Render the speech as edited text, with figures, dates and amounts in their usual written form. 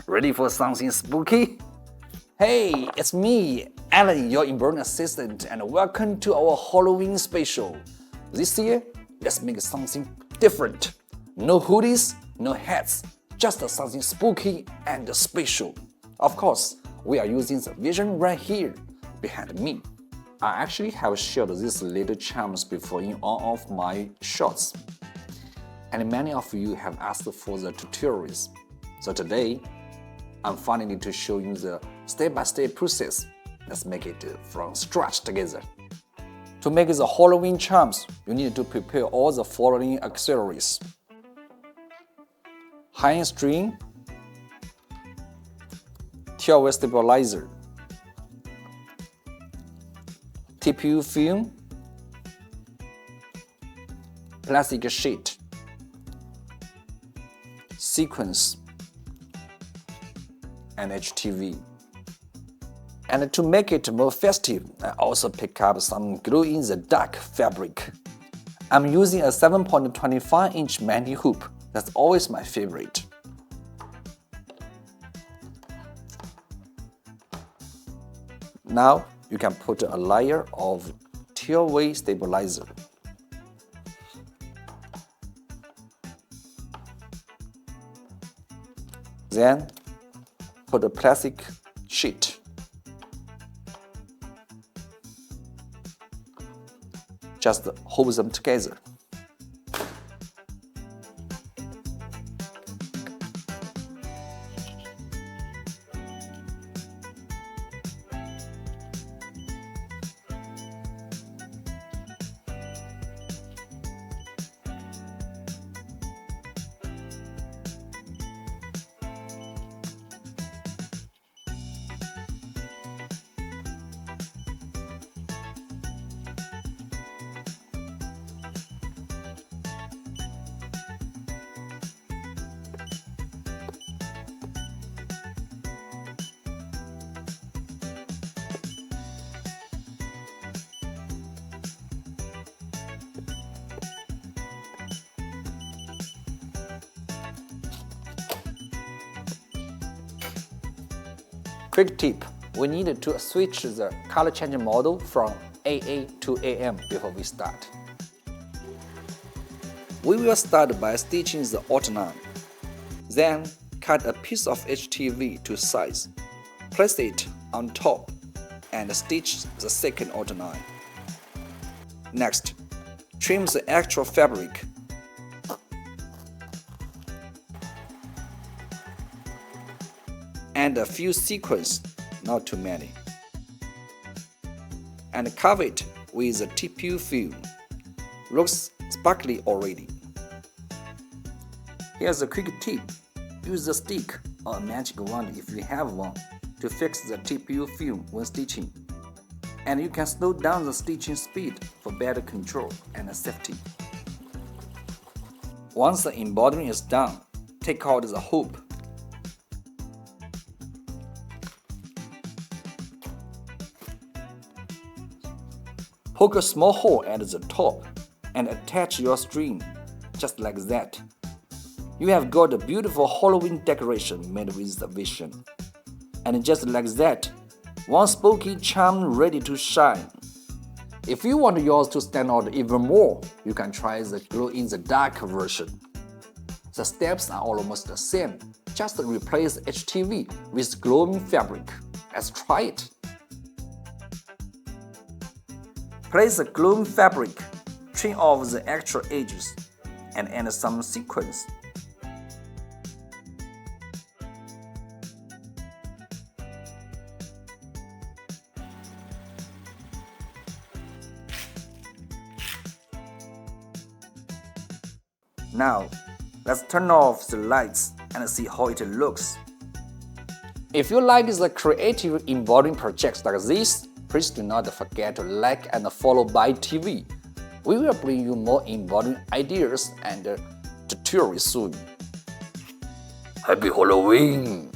Ready for something spooky? Hey, it's me, Alan, your embroidery assistant, and welcome to our Halloween special. This year, let's make something different. No hoodies, no hats, just something spooky and special. Of course, we are using the vision right here, behind me. I actually have shared these little charms before in all of my shorts, and many of you have asked for the tutorials. So today, I'm finally to show you the step-by-step process. Let's make it from scratch together. To make the Halloween charms, you need to prepare all the following accessories: hanging string, tear stabilizer, TPU film, plastic sheet, sequins, and HTV. And to make it more festive, I also pick up some glow-in-the-dark fabric. I'm using a 7.25-inch Mandy hoop. That's always my favorite. Now you can put a layer of tear stabilizer. Then put a plastic sheet. Just hold them together. Quick tip, we need to switch the color changing model from AA to AM before we start. We will start by stitching the outline. Then cut a piece of HTV to size. Place it on top and stitch the second outline. Next, trim the extra fabric. And a few sequins, not too many. And cover it with a TPU film. Looks sparkly already. Here's a quick tip. Use a stick or a magic wand if you have one to fix the TPU film when stitching. And you can slow down the stitching speed for better control and safety. Once the embroidering is done, take out the hoop. Poke a small hole at the top and attach your string, just like that. You have got a beautiful Halloween decoration made with the vision. And just like that, one spooky charm ready to shine. If you want yours to stand out even more, you can try the glow-in-the-dark version. The steps are almost the same, just replace HTV with glowing fabric. Let's try it. Place the glowing fabric, trim off the extra edges, and add some sequins. Now, let's turn off the lights and see how it looks. If you like the creative embroidering projects like this, please do not forget to like and follow BAi TV. We will bring you more embroidering ideas and tutorials soon. Happy Halloween!